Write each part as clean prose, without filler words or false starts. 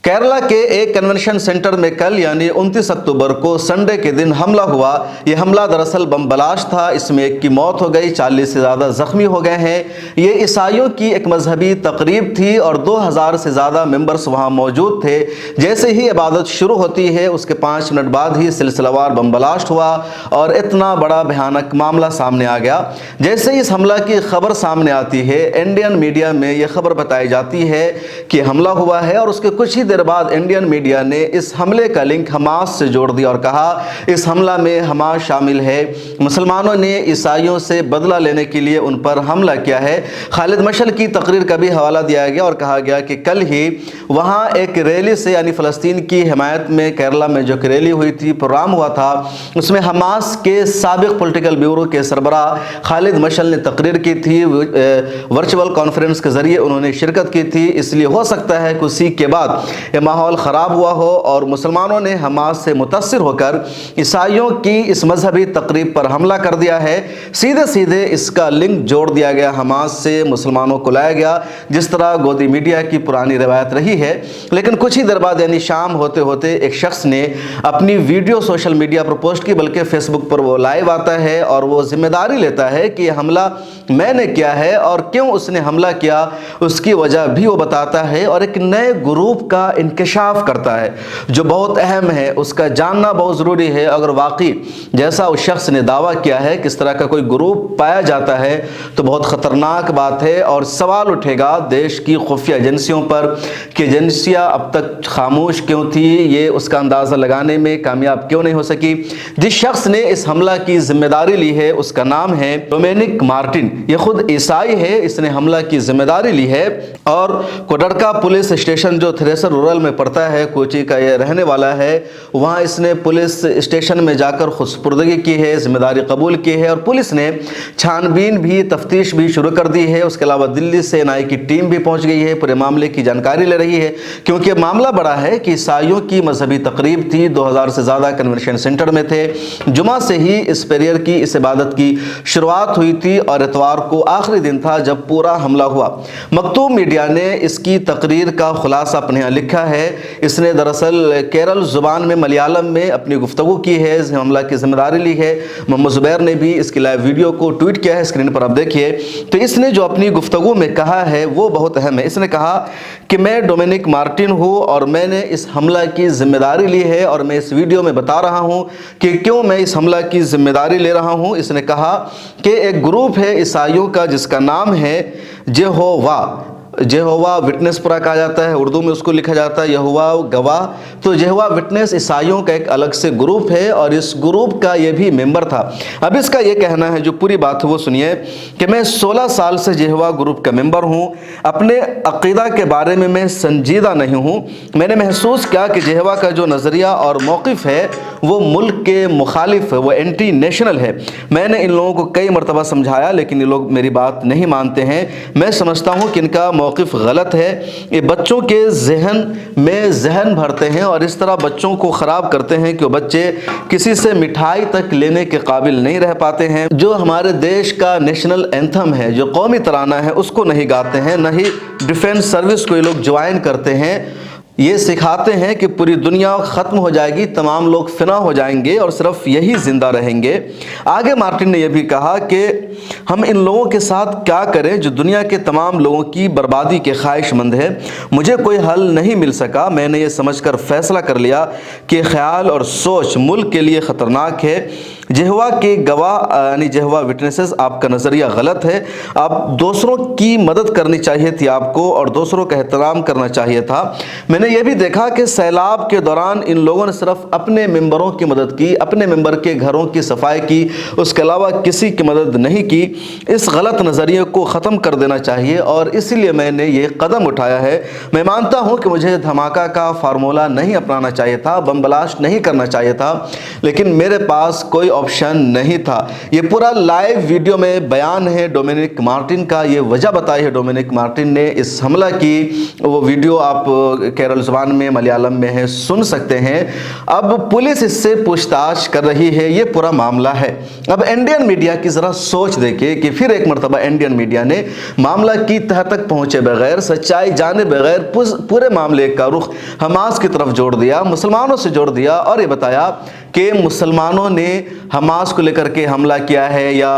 केरला के एक convention centre में कल यानी 29 अक्टूबर को संडे के दिन हमला हुआ। यह हमला दरअसल बम ब्लास्ट था। इसमें एक की मौत हो गई, 40 से ज़्यादा जख्मी हो गए हैं। ये ईसाइयों की एक मजहबी तकरीब थी और 2000 से ज़्यादा मेंबर्स वहाँ मौजूद थे। जैसे ही इबादत शुरू होती है उसके 5 मिनट बाद ही सिलसिलावार बम ब्लास्ट हुआ और इतना बड़ा भयानक मामला सामने आ गया। जैसे ही इस हमला की खबर सामने आती है, इंडियन मीडिया में यह खबर बताई जाती है कि हमला हुआ है और उसके कुछ ही देर बाद इंडियन मीडिया ने इस हमले का लिंक हमास से जोड़ दिया और कहा इस हमला में हमास शामिल है, मुसलमानों ने ईसाइयों से बदला लेने के लिए उन पर हमला किया है। खालिद मशअल की तकरीर का भी हवाला दिया गया और कहा गया कि कल ही वहाँ एक रैली से यानी फ़लस्तीन की हिमायत में केरला में जो रैली हुई थी, प्रोग्राम हुआ था, उसमें हमास के साबिक पॉलिटिकल ब्यूरो के सरबराह खालिद मशअल ने तकरीर की थी। वर्चुअल कॉन्फ्रेंस के ज़रिए उन्होंने शिरकत की थी। इसलिए हो सकता है कि उसी के बाद ये माहौल ख़राब हुआ हो और मुसलमानों ने हमास से मुतासिर होकर ईसाइयों की इस मजहबी तकरीब पर हमला कर दिया है। सीधे सीधे इसका लिंक जोड़ दिया गया हमास से, मुसलमानों को लाया गया, जिस तरह गोदी मीडिया की पुरानी रवायत रही है। लेकिन कुछ ही देर बाद यानी शाम होते होते एक शख्स ने अपनी वीडियो सोशल मीडिया पर पोस्ट की, बल्कि फेसबुक पर वो लाइव आता है और वो जिम्मेदारी लेता है कि हमला मैंने किया है और क्यों उसने हमला किया उसकी वजह भी वो बताता है और एक नए ग्रुप का इंकशाफ करता है जो बहुत अहम है। उसका जानना बहुत ज़रूरी है। अगर वाकई जैसा उस शख्स ने दावा किया है कि इस तरह का कोई ग्रुप पाया जाता है तो बहुत ख़तरनाक बात है और सवाल उठेगा देश की खुफिया एजेंसियों पर कि एजेंसियाँ अब तक खामोश क्यों थी, ये उसका अंदाज़ा लगाने में कामयाब क्यों नहीं हो सकी। जिस शख्स ने इस हमला की जिम्मेदारी ली है उसका नाम है डोमिनिक मार्टिन। ये खुद ईसाई है, इसने हमला की जिम्मेदारी ली है और कोडरका पुलिस स्टेशन जो थ्रेसर रूरल में पड़ता है, कोची का ये रहने वाला है, वहाँ इसने पुलिस स्टेशन में जाकर खुदसपुर्दगी की है, जिम्मेदारी कबूल की है और पुलिस ने छानबीन भी, तफ्तीश भी शुरू कर दी है। उसके अलावा दिल्ली से एनआई की टीम भी पहुँच गई है, पूरे मामले की जानकारी ले रही है, क्योंकि मामला बड़ा है कि ईसाइयों की मजहबी तकरीब थी। 2000 से ज़्यादा कन्वेंशन सेंटर में थे। जुमा से ही इस प्रेयर की, इस इबादत की शुरुआत हुई थी और इतवार को आखिरी दिन था जब पूरा हमला हुआ। मकतूब मीडिया ने इसकी तकरीर का खुलासा अपने यहाँ लिखा है। इसने दरअसल केरल ज़ुबान में, मलयालम में अपनी गुफ्तगू की है, इस हमला की जिम्मेदारी ली है। मोहम्मद ज़ुबैर ने भी इसकी लाइव वीडियो को ट्वीट किया है, स्क्रीन पर आप देखिए। तो इसने जो अपनी गुफ्तगू में कहा है वो बहुत अहम है। इसने कहा कि मैं डोमिनिक मार्टिन हूँ और मैंने इस हमला की जिम्मेदारी ली है और मैं इस वीडियो में बता रहा हूँ कि क्यों मैं इस हमला की जिम्मेदारी ले रहा हूँ। इसने कहा कि एक ग्रुप है ईसाइयों का जिसका नाम है जेहोवा विटनेस पूरा कहा जाता है, उर्दू में उसको लिखा जाता है यहोवा गवाह। तो जेहोवा विटनेस ईसाइयों का एक अलग से ग्रुप है और इस ग्रुप का ये भी मेंबर था। अब इसका ये कहना है, जो पूरी बात है वो सुनिए, कि मैं 16 साल से जेहोवा ग्रुप का मेंबर हूँ। अपने अक़ीदा के बारे में मैं संजीदा नहीं हूँ। मैंने महसूस किया कि जेहोवा का जो नज़रिया और मौक़िफ़ है वो मुल्क के मुखालिफ है, वो एंटी नेशनल है। मैंने इन लोगों को कई मरतबा समझाया लेकिन ये लोग मेरी बात नहीं मानते हैं। मैं समझता हूँ कि इनका मौक़िफ़ गलत है। ये बच्चों के जहन में जहन भरते हैं और इस तरह बच्चों को ख़राब करते हैं कि वो बच्चे किसी से मिठाई तक लेने के काबिल नहीं रह पाते हैं। जो हमारे देश का नेशनल एंथम है, जो कौमी तराना है, उसको नहीं गाते हैं, न ही डिफेंस सर्विस को ये लोग ज्वाइन करते हैं। ये सिखाते हैं कि पूरी दुनिया ख़त्म हो जाएगी, तमाम लोग फिना हो जाएंगे और सिर्फ यही ज़िंदा रहेंगे। आगे मार्टिन ने यह भी कहा कि हम इन लोगों के साथ क्या करें जो दुनिया के तमाम लोगों की बर्बादी के ख्वाहिशमंद है। मुझे कोई हल नहीं मिल सका। मैंने ये समझकर फ़ैसला कर लिया कि ख्याल और सोच मुल्क के लिए ख़तरनाक है। जेहोवा के गवाह यानी जेहोवा विटनेसेस, आपका नज़रिया गलत है। आप दूसरों की मदद करनी चाहिए थी आपको और दूसरों का एहतराम करना चाहिए था। मैंने यह भी देखा कि सैलाब के दौरान इन लोगों ने सिर्फ अपने मेंबरों की मदद की, अपने मेंबर के घरों की सफाई की, उसके अलावा किसी की मदद नहीं की। इस गलत नज़रिए को ख़त्म कर देना चाहिए और इसीलिए मैंने ये कदम उठाया है। मैं मानता हूँ कि मुझे धमाका का फार्मूला नहीं अपनाना चाहिए था, बम ब्लास्ट नहीं करना चाहिए था, लेकिन मेरे पास कोई ऑप्शन नहीं था। ये पूरा लाइव वीडियो में बयान है डोमिनिक मार्टिन का। ये वजह बताई है डोमिनिक मार्टिन ने इस हमला की। वो वीडियो आप केरल ज़ुबान में, मलयालम में है, सुन सकते हैं। अब पुलिस इससे पूछताछ कर रही है, ये पूरा मामला है। अब इंडियन मीडिया की ज़रा सोच देखिए कि फिर एक मरतबा इंडियन मीडिया ने मामला की तह तक पहुँचे बगैर, सच्चाई जाने बगैर पूरे मामले का रुख हमास की तरफ जोड़ दिया, मुसलमानों से जोड़ दिया और ये बताया कि मुसलमानों ने हमास को लेकर के हमला किया है या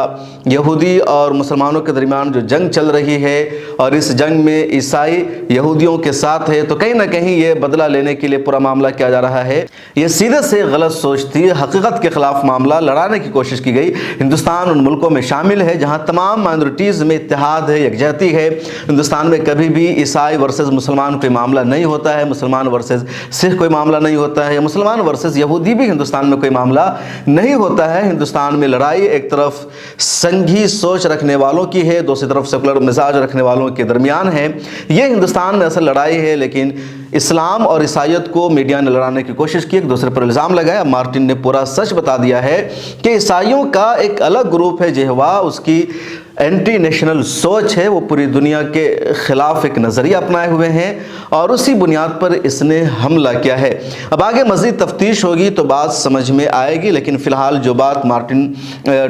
यहूदी और मुसलमानों के दरमियान जो जंग चल रही है और इस जंग में ईसाई यहूदियों के साथ है, तो कहीं ना कहीं ये बदला लेने के लिए पूरा मामला किया जा रहा है। ये सीधे से गलत सोच थी। हकीकत के खिलाफ मामला लड़ाने की कोशिश की गई। हिंदुस्तान उन मुल्कों में शामिल है जहाँ तमाम माइनॉरिटीज़ में इत्तेहाद है, यकजहती है। हिंदुस्तान में कभी भी ईसाई वर्सेस मुसलमान कोई मामला नहीं होता है, मुसलमान वर्सेस सिख कोई मामला नहीं होता है, मुसलमान वर्सेस यहूदी भी हिंदुस्तान में कोई मामला नहीं होता है। हिंदुस्तान में लड़ाई एक तरफ संघी सोच रखने वालों की है, दूसरी तरफ सेकुलर मिजाज रखने वालों के दरमियान है। ये हिंदुस्तान में असल लड़ाई है। लेकिन इस्लाम और ईसाईयत को मीडिया ने लड़ाने की कोशिश की, एक दूसरे पर इल्ज़ाम लगाया। मार्टिन ने पूरा सच बता दिया है कि ईसाइयों का एक अलग ग्रुप है जेहवा, उसकी एंटी नेशनल सोच है, वो पूरी दुनिया के ख़िलाफ़ एक नज़रिया अपनाए हुए हैं और उसी बुनियाद पर इसने हमला किया है। अब आगे मज़ीद तफ्तीश होगी तो बात समझ में आएगी, लेकिन फ़िलहाल जो बात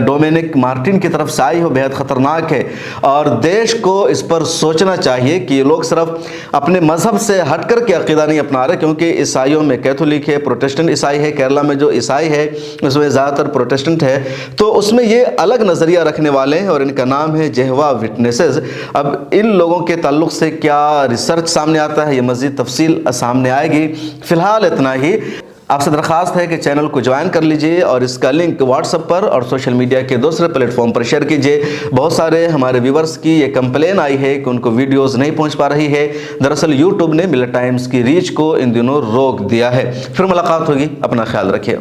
डोमिनिक मार्टिन की तरफ से आई हो बेहद ख़तरनाक है और देश को इस पर सोचना चाहिए कि ये लोग सिर्फ अपने मज़हब से हट कर के अक़ीदा नहीं अपना रहे, क्योंकि ईसाइयों में कैथोलिक है, प्रोटेस्टेंट ईसाई है। केरला में जो ईसाई है उसमें ज़्यादातर प्रोटेस्टेंट है, तो उसमें ये अलग नज़रिया रखने वाले हैं और इनका नाम है जेहवा विटनेसेस। अब इन लोगों के ताल्लुक से क्या रिसर्च सामने आता है, ये मज़ीद तफसील सामने आएगी। फ़िलहाल इतना ही। आपसे दरख्वास्त है कि चैनल को ज्वाइन कर लीजिए और इसका लिंक व्हाट्सएप पर और सोशल मीडिया के दूसरे प्लेटफॉर्म पर शेयर कीजिए। बहुत सारे हमारे व्यूवर्स की ये कंप्लेन आई है कि उनको वीडियोस नहीं पहुंच पा रही है। दरअसल यूट्यूब ने मिलेट टाइम्स की रीच को इन दिनों रोक दिया है। फिर मुलाकात होगी, अपना ख्याल रखिए।